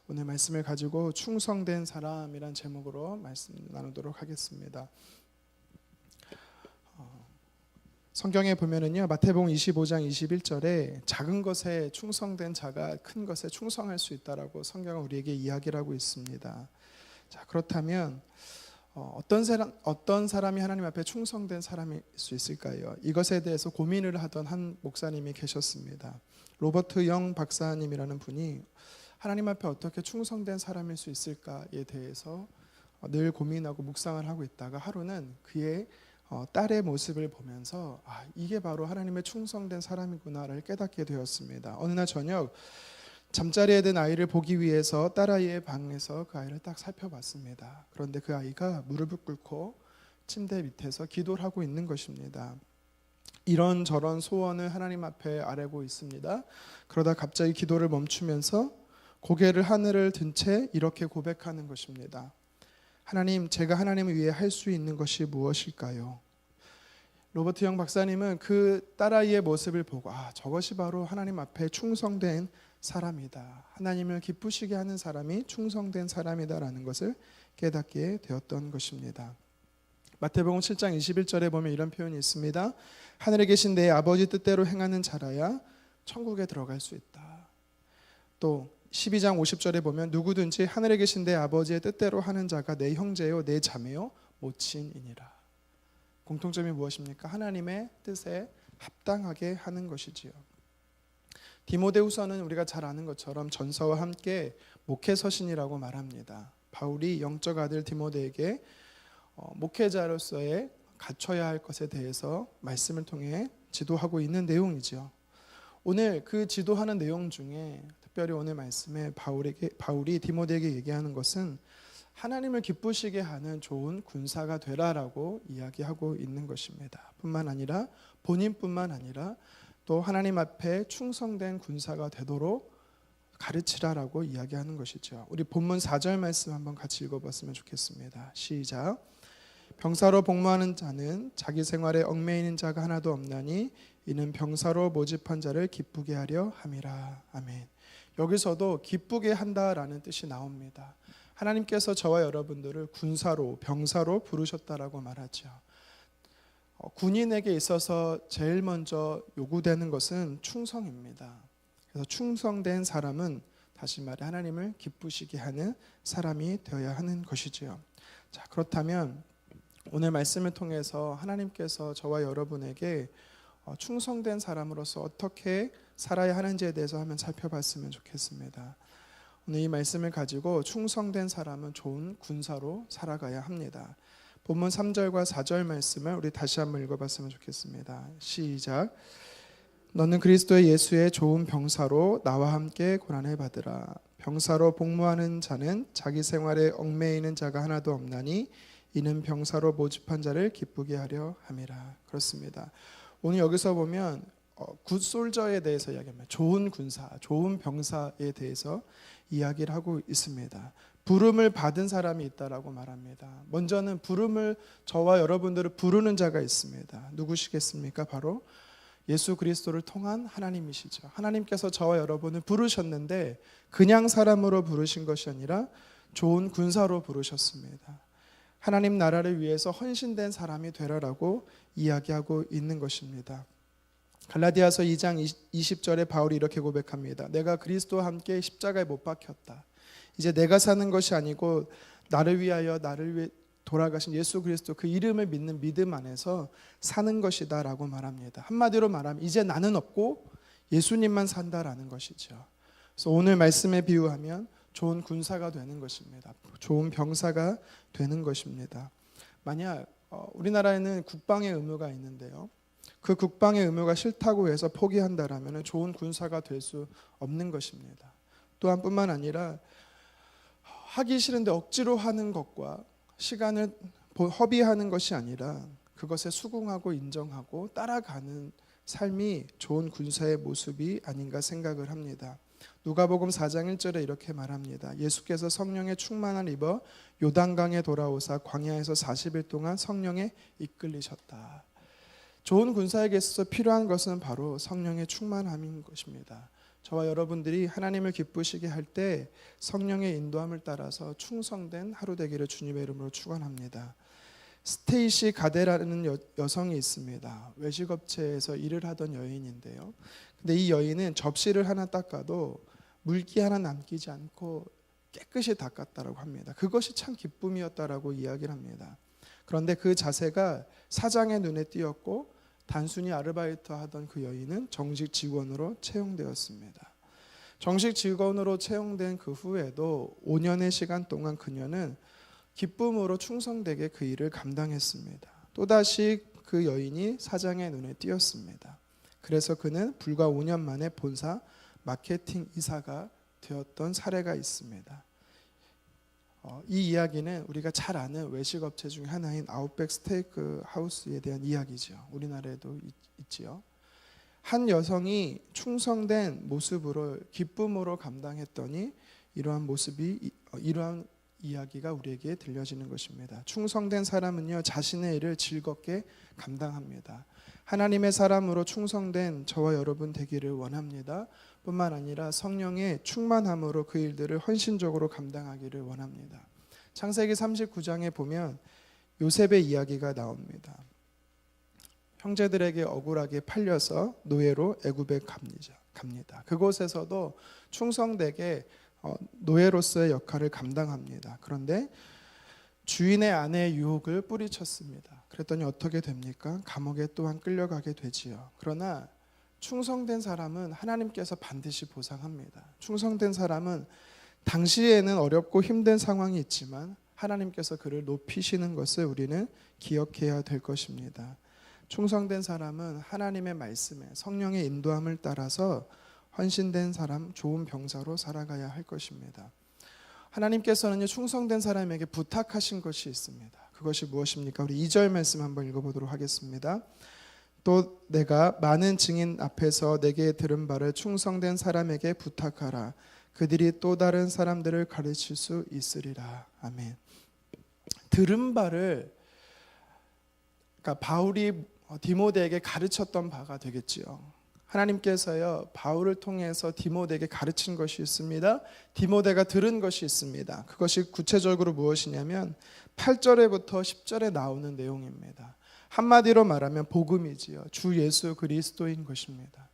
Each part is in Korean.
오늘 말씀을 가지고 충성된 사람이란 제목으로 말씀 나누도록 하겠습니다. 성경에 보면은요, 마태복음 25장 21절에 작은 것에 충성된 자가 큰 것에 충성할 수 있다라고 성경은 우리에게 이야기를 하고 있습니다. 자, 그렇다면 어떤 사람이 하나님 앞에 충성된 사람일 수 있을까요? 이것에 대해서 고민을 하던 한 목사님이 계셨습니다. 로버트 영 박사님이라는 분이 하나님 앞에 어떻게 충성된 사람일 수 있을까에 대해서 늘 고민하고 묵상을 하고 있다가 하루는 그의 딸의 모습을 보면서 이게 바로 하나님의 충성된 사람이구나를 깨닫게 되었습니다. 어느 날 저녁 잠자리에 든 아이를 보기 위해서 딸아이의 방에서 그 아이를 딱 살펴봤습니다. 그런데 그 아이가 무릎을 꿇고 침대 밑에서 기도를 하고 있는 것입니다. 이런저런 소원을 하나님 앞에 아뢰고 있습니다. 그러다 갑자기 기도를 멈추면서 고개를 하늘을 든 채 이렇게 고백하는 것입니다. 하나님, 제가 하나님을 위해 할 수 있는 것이 무엇일까요? 로버트 영 박사님은 그 딸아이의 모습을 보고 저것이 바로 하나님 앞에 충성된 사람이다. 하나님을 기쁘시게 하는 사람이 충성된 사람이다라는 것을 깨닫게 되었던 것입니다. 마태복음 7장 21절에 보면 이런 표현이 있습니다. 하늘에 계신 내 아버지 뜻대로 행하는 자라야 천국에 들어갈 수 있다. 또 12장 50절에 보면 누구든지 하늘에 계신 내 아버지의 뜻대로 하는 자가 내 형제요 내 자매요 모친이니라. 공통점이 무엇입니까? 하나님의 뜻에 합당하게 하는 것이지요. 디모데후서는 우리가 잘 아는 것처럼 전서와 함께 목회서신이라고 말합니다. 바울이 영적 아들 디모데에게 목회자로서의 갖춰야 할 것에 대해서 말씀을 통해 지도하고 있는 내용이죠. 오늘 그 지도하는 내용 중에 특별히 오늘 말씀에 바울이 디모데에게 얘기하는 것은 하나님을 기쁘시게 하는 좋은 군사가 되라라고 이야기하고 있는 것입니다. 뿐만 아니라 본인뿐만 아니라 또 하나님 앞에 충성된 군사가 되도록 가르치라라고 이야기하는 것이죠. 우리 본문 4절 말씀 한번 같이 읽어봤으면 좋겠습니다. 시작. 병사로 복무하는 자는 자기 생활에 얽매이는 자가 하나도 없나니 이는 병사로 모집한 자를 기쁘게 하려 함이라. 아멘. 여기서도 기쁘게 한다라는 뜻이 나옵니다. 하나님께서 저와 여러분들을 군사로 병사로 부르셨다라고 말하죠. 군인에게 있어서 제일 먼저 요구되는 것은 충성입니다. 그래서 충성된 사람은 다시 말해 하나님을 기쁘시게 하는 사람이 되어야 하는 것이지요. 자, 그렇다면 오늘 말씀을 통해서 하나님께서 저와 여러분에게 충성된 사람으로서 어떻게 살아야 하는지에 대해서 한번 살펴봤으면 좋겠습니다. 오늘 이 말씀을 가지고 충성된 사람은 좋은 군사로 살아가야 합니다. 본문 3절과 4절 말씀을 우리 다시 한번 읽어봤으면 좋겠습니다. 시작. 너는 그리스도의 예수의 좋은 병사로 나와 함께 고난을 받으라. 병사로 복무하는 자는 자기 생활에 얽매이는 자가 하나도 없나니 이는 병사로 모집한 자를 기쁘게 하려 함이라. 그렇습니다. 오늘 여기서 보면 굿솔저에 대해서 이야기합니다. 좋은 군사, 좋은 병사에 대해서 이야기를 하고 있습니다. 부름을 받은 사람이 있다라고 말합니다. 먼저는 부름을 저와 여러분들을 부르는 자가 있습니다. 누구시겠습니까? 바로 예수 그리스도를 통한 하나님이시죠. 하나님께서 저와 여러분을 부르셨는데 그냥 사람으로 부르신 것이 아니라 좋은 군사로 부르셨습니다. 하나님 나라를 위해서 헌신된 사람이 되라라고 이야기하고 있는 것입니다. 갈라디아서 2장 20절에 바울이 이렇게 고백합니다. 내가 그리스도와 함께 십자가에 못 박혔다. 이제 내가 사는 것이 아니고 나를 위해 돌아가신 예수 그리스도 그 이름을 믿는 믿음 안에서 사는 것이다 라고 말합니다. 한마디로 말하면 이제 나는 없고 예수님만 산다라는 것이죠. 그래서 오늘 말씀에 비유하면 좋은 군사가 되는 것입니다. 좋은 병사가 되는 것입니다. 만약 우리나라에는 국방의 의무가 있는데요. 그 국방의 의무가 싫다고 해서 포기한다라면 좋은 군사가 될 수 없는 것입니다. 또한 뿐만 아니라 하기 싫은데 억지로 하는 것과 시간을 허비하는 것이 아니라 그것에 수긍하고 인정하고 따라가는 삶이 좋은 군사의 모습이 아닌가 생각을 합니다. 누가복음 4장 1절에 이렇게 말합니다. 예수께서 성령의 충만함을 입어 요단강에 돌아오사 광야에서 40일 동안 성령에 이끌리셨다. 좋은 군사에게 있어서 필요한 것은 바로 성령의 충만함인 것입니다. 저와 여러분들이 하나님을 기쁘시게 할 때 성령의 인도함을 따라서 충성된 하루 되기를 주님의 이름으로 축원합니다. 스테이시 가데라는 여성이 있습니다. 외식업체에서 일을 하던 여인인데요. 근데 이 여인은 접시를 하나 닦아도 물기 하나 남기지 않고 깨끗이 닦았다라고 합니다. 그것이 참 기쁨이었다라고 이야기를 합니다. 그런데 그 자세가 사장의 눈에 띄었고 단순히 아르바이트 하던 그 여인은 정식 직원으로 채용되었습니다. 정식 직원으로 채용된 그 후에도 5년의 시간 동안 그녀는 기쁨으로 충성되게 그 일을 감당했습니다. 또다시 그 여인이 사장의 눈에 띄었습니다. 그래서 그는 불과 5년 만에 본사 마케팅 이사가 되었던 사례가 있습니다. 이 이야기는 우리가 잘 아는 외식업체 중 하나인 아웃백 스테이크 하우스에 대한 이야기죠. 우리나라에도 있지요. 한 여성이 충성된 모습으로 기쁨으로 감당했더니 이러한 이야기가 우리에게 들려지는 것입니다. 충성된 사람은요, 자신의 일을 즐겁게 감당합니다. 하나님의 사람으로 충성된 저와 여러분 되기를 원합니다. 뿐만 아니라 성령의 충만함으로 그 일들을 헌신적으로 감당하기를 원합니다. 창세기 39장에 보면 요셉의 이야기가 나옵니다. 형제들에게 억울하게 팔려서 노예로 애굽에 갑니다. 그곳에서도 충성되게 노예로서의 역할을 감당합니다. 그런데 주인의 아내의 유혹을 뿌리쳤습니다. 그랬더니 어떻게 됩니까? 감옥에 또한 끌려가게 되지요. 그러나 충성된 사람은 하나님께서 반드시 보상합니다. 충성된 사람은 당시에는 어렵고 힘든 상황이 있지만 하나님께서 그를 높이시는 것을 우리는 기억해야 될 것입니다. 충성된 사람은 하나님의 말씀에 성령의 인도함을 따라서 헌신된 사람, 좋은 병사로 살아가야 할 것입니다. 하나님께서는 충성된 사람에게 부탁하신 것이 있습니다. 그것이 무엇입니까? 우리 2절 말씀 한번 읽어보도록 하겠습니다. 또 내가 많은 증인 앞에서 내게 들은 바를 충성된 사람에게 부탁하라. 그들이 또 다른 사람들을 가르칠 수 있으리라. 아멘. 들은 바를, 그러니까 바울이 디모데에게 가르쳤던 바가 되겠지요. 하나님께서요, 바울을 통해서 디모데에게 가르친 것이 있습니다. 디모데가 들은 것이 있습니다. 그것이 구체적으로 무엇이냐면 8절에부터 10절에 나오는 내용입니다. 한마디로 말하면 복음이지요. 주 예수 그리스도인 것입니다.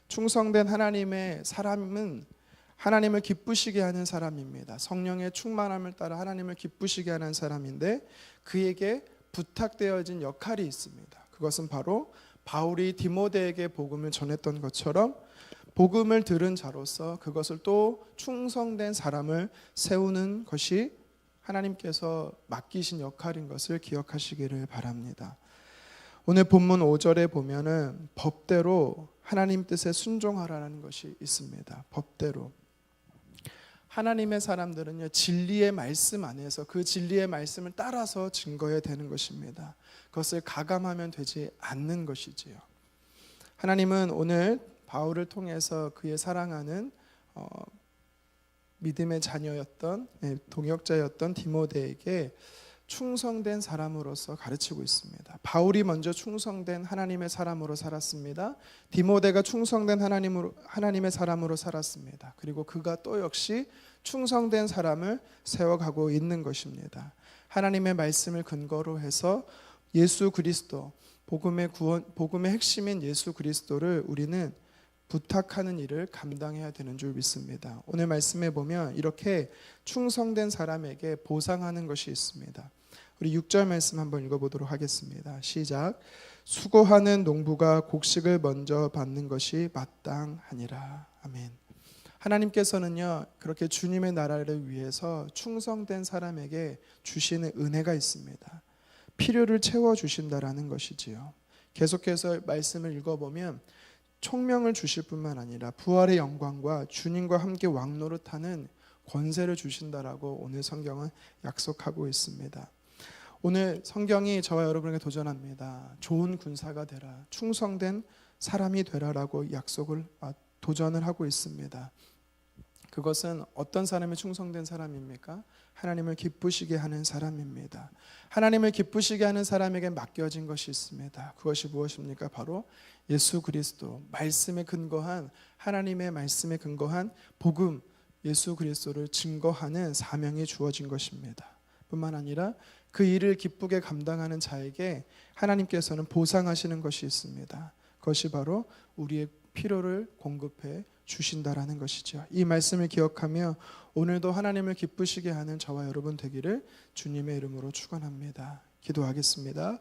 충성된 하나님의 사람은 하나님을 기쁘시게 하는 사람입니다. 성령의 충만함을 따라 하나님을 기쁘시게 하는 사람인데 그에게 부탁되어진 역할이 있습니다. 그것은 바로 바울이 디모데에게 복음을 전했던 것처럼 복음을 들은 자로서 그것을 또 충성된 사람을 세우는 것이 하나님께서 맡기신 역할인 것을 기억하시기를 바랍니다. 오늘 본문 5절에 보면은 법대로 하나님 뜻에 순종하라는 것이 있습니다. 법대로. 하나님의 사람들은요, 진리의 말씀 안에서 그 진리의 말씀을 따라서 증거해야 되는 것입니다. 그것을 가감하면 되지 않는 것이지요. 하나님은 오늘 바울을 통해서 그의 사랑하는 믿음의 자녀였던 동역자였던 디모데에게 충성된 사람으로서 가르치고 있습니다. 바울이 먼저 충성된 하나님의 사람으로 살았습니다. 디모데가 충성된 하나님의 사람으로 살았습니다. 그리고 그가 또 역시 충성된 사람을 세워가고 있는 것입니다. 하나님의 말씀을 근거로 해서 예수 그리스도, 복음의 핵심인 예수 그리스도를 우리는 부탁하는 일을 감당해야 되는 줄 믿습니다. 오늘 말씀에 보면 이렇게 충성된 사람에게 보상하는 것이 있습니다. 우리 6절 말씀 한번 읽어보도록 하겠습니다. 시작. 수고하는 농부가 곡식을 먼저 받는 것이 마땅하니라. 아멘. 하나님께서는요, 그렇게 주님의 나라를 위해서 충성된 사람에게 주시는 은혜가 있습니다. 필요를 채워주신다라는 것이지요. 계속해서 말씀을 읽어보면 총명을 주실 뿐만 아니라 부활의 영광과 주님과 함께 왕노릇하는 권세를 주신다라고 오늘 성경은 약속하고 있습니다. 오늘 성경이 저와 여러분에게 도전합니다. 좋은 군사가 되라, 충성된 사람이 되라라고 도전을 하고 있습니다. 그것은 어떤 사람이 충성된 사람입니까? 하나님을 기쁘시게 하는 사람입니다. 하나님을 기쁘시게 하는 사람에게 맡겨진 것이 있습니다. 그것이 무엇입니까? 바로 예수 그리스도, 말씀에 근거한, 하나님의 말씀에 근거한 복음, 예수 그리스도를 증거하는 사명이 주어진 것입니다. 뿐만 아니라 그 일을 기쁘게 감당하는 자에게 하나님께서는 보상하시는 것이 있습니다. 그것이 바로 우리의 필요를 공급해 주신다라는 것이죠. 이 말씀을 기억하며 오늘도 하나님을 기쁘시게 하는 저와 여러분 되기를 주님의 이름으로 축원합니다. 기도하겠습니다.